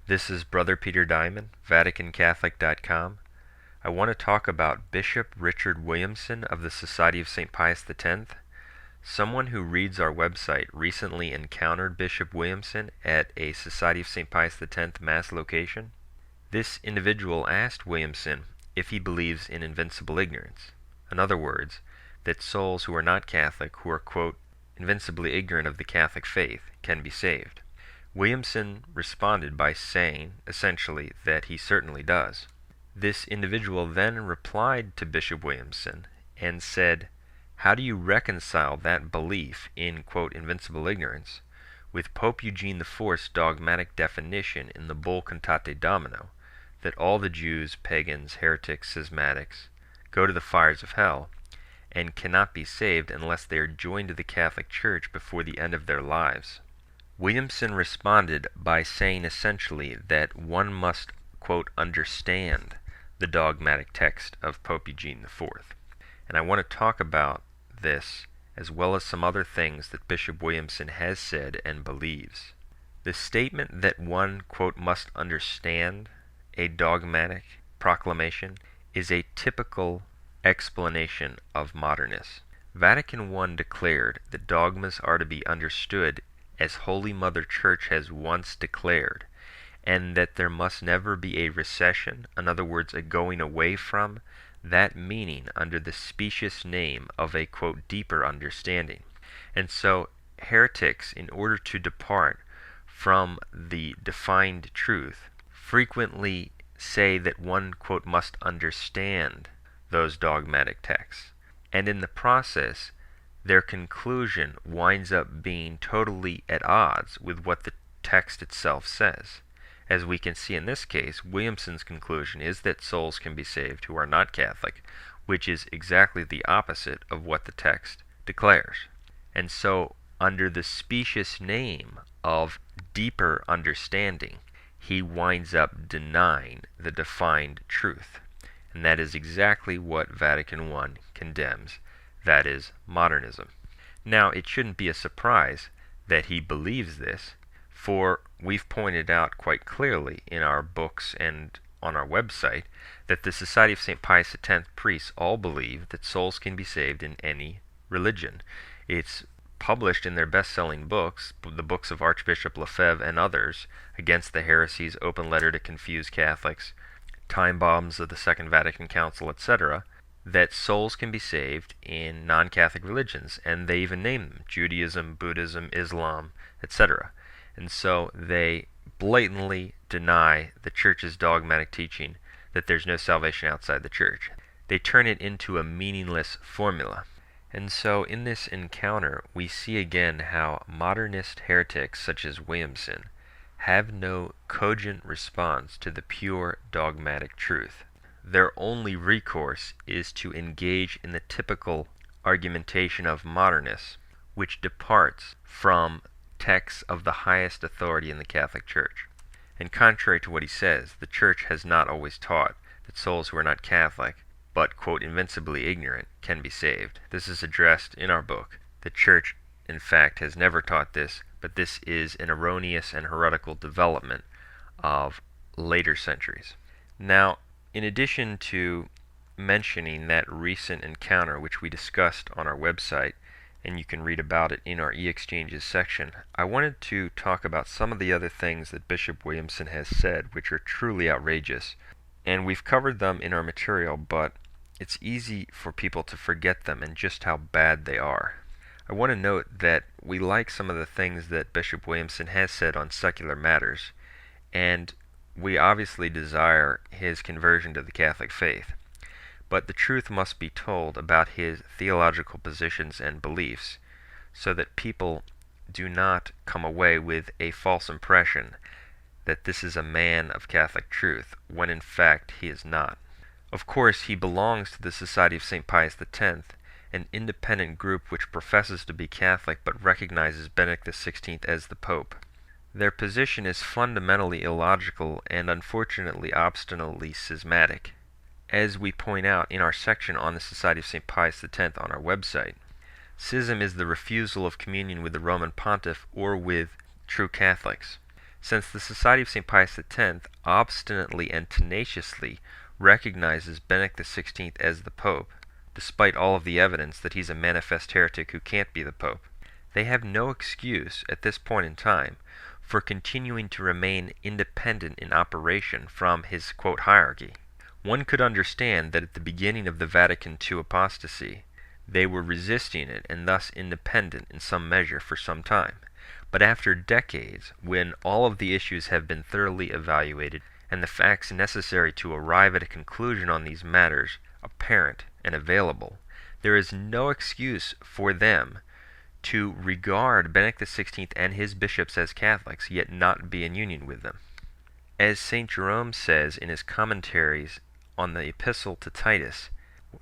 This is Brother Peter Diamond, vaticancatholic.com. I want to talk about Bishop Richard Williamson of the Society of St. Pius X. Someone who reads our website recently encountered Bishop Williamson at a Society of St. Pius X Mass location. This individual asked Williamson if he believes in invincible ignorance. In other words, that souls who are not Catholic, who are, quote, invincibly ignorant of the Catholic faith, can be saved. Williamson responded by saying, essentially, that he certainly does. This individual then replied to Bishop Williamson and said, "How do you reconcile that belief in, quote, invincible ignorance with Pope Eugene IV's dogmatic definition in the bull Cantate Domino that all the Jews, pagans, heretics, schismatics go to the fires of hell and cannot be saved unless they are joined to the Catholic Church before the end of their lives?" Williamson responded by saying essentially that one must, quote, understand the dogmatic text of Pope Eugene IV. And I want to talk about this as well as some other things that Bishop Williamson has said and believes. The statement that one, quote, must understand a dogmatic proclamation is a typical explanation of modernists. Vatican I declared that dogmas are to be understood as Holy Mother Church has once declared, and that there must never be a recession, in other words, a going away from, that meaning under the specious name of a, quote, deeper understanding. And so heretics, in order to depart from the defined truth, frequently say that one, quote, must understand those dogmatic texts. And in the process, their conclusion winds up being totally at odds with what the text itself says. As we can see in this case, Williamson's conclusion is that souls can be saved who are not Catholic, which is exactly the opposite of what the text declares. And so, under the specious name of deeper understanding, he winds up denying the defined truth. And that is exactly what Vatican I condemns. That is modernism. Now, it shouldn't be a surprise that he believes this, for we've pointed out quite clearly in our books and on our website that the Society of St. Pius X priests all believe that souls can be saved in any religion. It's published in their best-selling books, the books of Archbishop Lefebvre and others, Against the Heresies, Open Letter to Confused Catholics, Time Bombs of the Second Vatican Council, etc., that souls can be saved in non-Catholic religions, and they even name them, Judaism, Buddhism, Islam, etc. And so they blatantly deny the Church's dogmatic teaching that there's no salvation outside the Church. They turn it into a meaningless formula. And so in this encounter, we see again how modernist heretics such as Williamson have no cogent response to the pure dogmatic truth. Their only recourse is to engage in the typical argumentation of modernists, which departs from texts of the highest authority in the Catholic Church. And contrary to what he says, the Church has not always taught that souls who are not Catholic, but, quote, invincibly ignorant, can be saved. This is addressed in our book. The Church, in fact, has never taught this, but this is an erroneous and heretical development of later centuries. Now, in addition to mentioning that recent encounter which we discussed on our website, and you can read about it in our e-exchanges section, I wanted to talk about some of the other things that Bishop Williamson has said which are truly outrageous. And we've covered them in our material, but it's easy for people to forget them and just how bad they are. I want to note that we like some of the things that Bishop Williamson has said on secular matters, and we obviously desire his conversion to the Catholic faith. But the truth must be told about his theological positions and beliefs, so that people do not come away with a false impression that this is a man of Catholic truth, when in fact he is not. Of course, he belongs to the Society of St. Pius X, an independent group which professes to be Catholic but recognizes Benedict XVI as the Pope. Their position is fundamentally illogical and unfortunately obstinately schismatic, as we point out in our section on the Society of St. Pius X on our website. Schism is the refusal of communion with the Roman Pontiff or with true Catholics. Since the Society of St. Pius X obstinately and tenaciously recognizes Benedict XVI as the Pope, despite all of the evidence that he's a manifest heretic who can't be the Pope, they have no excuse at this point in time for continuing to remain independent in operation from his, quote, hierarchy. One could understand that at the beginning of the Vatican II apostasy, they were resisting it and thus independent in some measure for some time. But after decades, when all of the issues have been thoroughly evaluated and the facts necessary to arrive at a conclusion on these matters apparent and available, there is no excuse for them to regard Benedict XVI and his bishops as Catholics, yet not be in union with them. As St. Jerome says in his commentaries on the Epistle to Titus,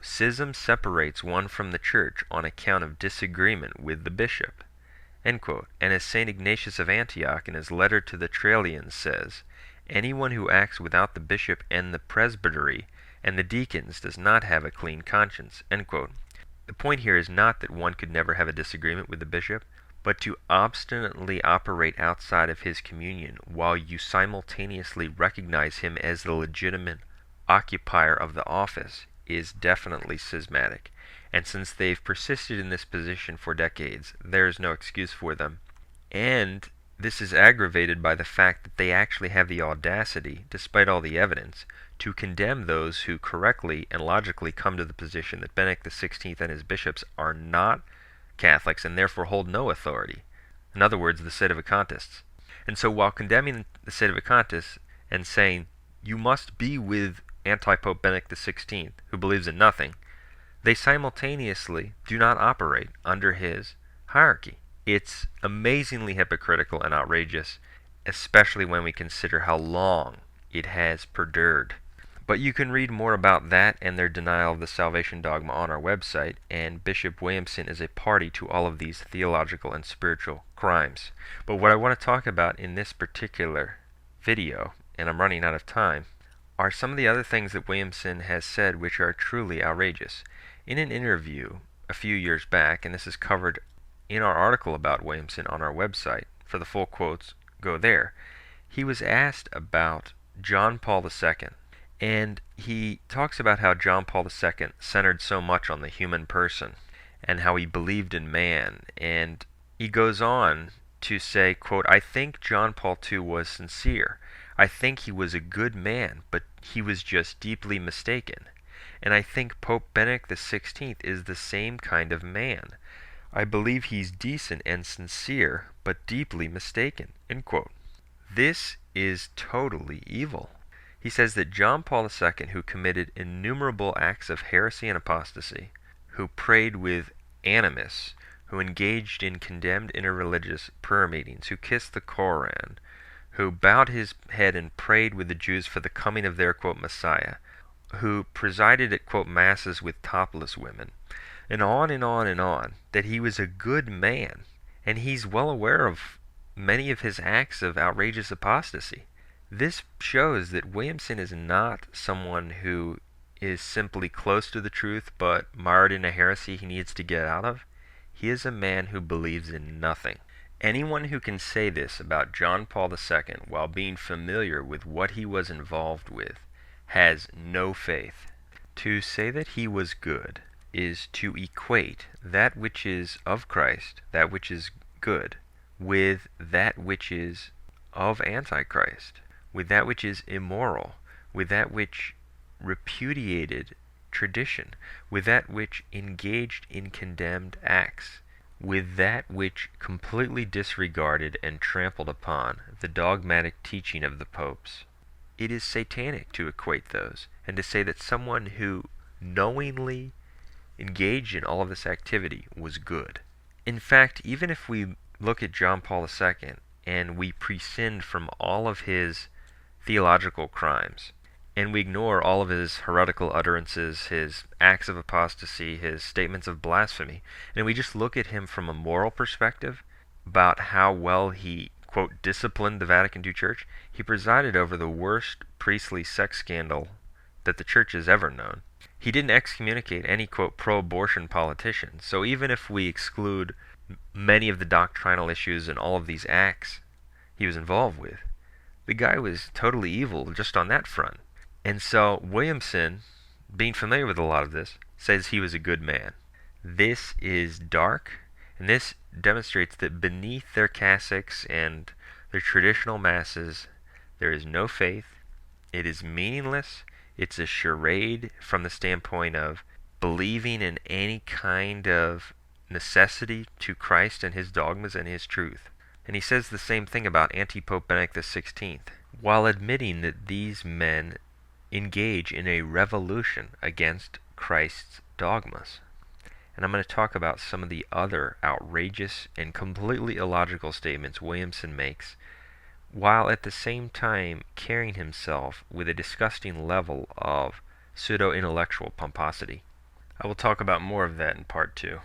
schism separates one from the Church on account of disagreement with the bishop. End quote. And as St. Ignatius of Antioch in his letter to the Trallians says, anyone who acts without the bishop and the presbytery and the deacons does not have a clean conscience. End quote. The point here is not that one could never have a disagreement with the bishop, but to obstinately operate outside of his communion while you simultaneously recognize him as the legitimate occupier of the office is definitely schismatic. And since they've persisted in this position for decades, there is no excuse for them. And this is aggravated by the fact that they actually have the audacity, despite all the evidence, to condemn those who correctly and logically come to the position that Benedict XVI and his bishops are not Catholics and therefore hold no authority. In other words, the sedevacantists. And so while condemning the sedevacantists and saying, you must be with anti-Pope Benedict XVI, who believes in nothing, they simultaneously do not operate under his hierarchy. It's amazingly hypocritical and outrageous, especially when we consider how long it has perdured. But you can read more about that and their denial of the salvation dogma on our website, and Bishop Williamson is a party to all of these theological and spiritual crimes. But what I want to talk about in this particular video, and I'm running out of time, are some of the other things that Williamson has said which are truly outrageous. In an interview a few years back, and this is covered in our article about Williamson on our website, for the full quotes, go there, he was asked about John Paul II, and he talks about how John Paul II centered so much on the human person, and how he believed in man, and he goes on to say, quote, I think John Paul II was sincere. I think he was a good man, but he was just deeply mistaken. And I think Pope Benedict XVI is the same kind of man. I believe he's decent and sincere, but deeply mistaken. End quote. This is totally evil. He says that John Paul II, who committed innumerable acts of heresy and apostasy, who prayed with animus, who engaged in condemned interreligious prayer meetings, who kissed the Koran, who bowed his head and prayed with the Jews for the coming of their, quote, Messiah, who presided at, quote, masses with topless women, and on and on and on, that he was a good man, and he's well aware of many of his acts of outrageous apostasy. This shows that Williamson is not someone who is simply close to the truth but mired in a heresy he needs to get out of. He is a man who believes in nothing. Anyone who can say this about John Paul II while being familiar with what he was involved with has no faith. To say that he was good is to equate that which is of Christ, that which is good, with that which is of Antichrist, with that which is immoral, with that which repudiated tradition, with that which engaged in condemned acts, with that which completely disregarded and trampled upon the dogmatic teaching of the popes. It is satanic to equate those, and to say that someone who knowingly engaged in all of this activity was good. In fact, even if we look at John Paul II and we prescind from all of his theological crimes, and we ignore all of his heretical utterances, his acts of apostasy, his statements of blasphemy, and we just look at him from a moral perspective about how well he, quote, disciplined the Vatican II Church, he presided over the worst priestly sex scandal that the Church has ever known. He didn't excommunicate any, quote, pro-abortion politicians. So even if we exclude many of the doctrinal issues and all of these acts he was involved with, The guy was totally evil just on that front. And so Williamson, being familiar with a lot of this, says he was a good man. This is dark, and this demonstrates that beneath their cassocks and their traditional masses, there is no faith. It is meaningless. It's a charade from the standpoint of believing in any kind of necessity to Christ and his dogmas and his truth. And he says the same thing about Anti-Pope Benedict XVI, while admitting that these men engage in a revolution against Christ's dogmas. And I'm going to talk about some of the other outrageous and completely illogical statements Williamson makes, while at the same time carrying himself with a disgusting level of pseudo-intellectual pomposity. I will talk about more of that in part 2.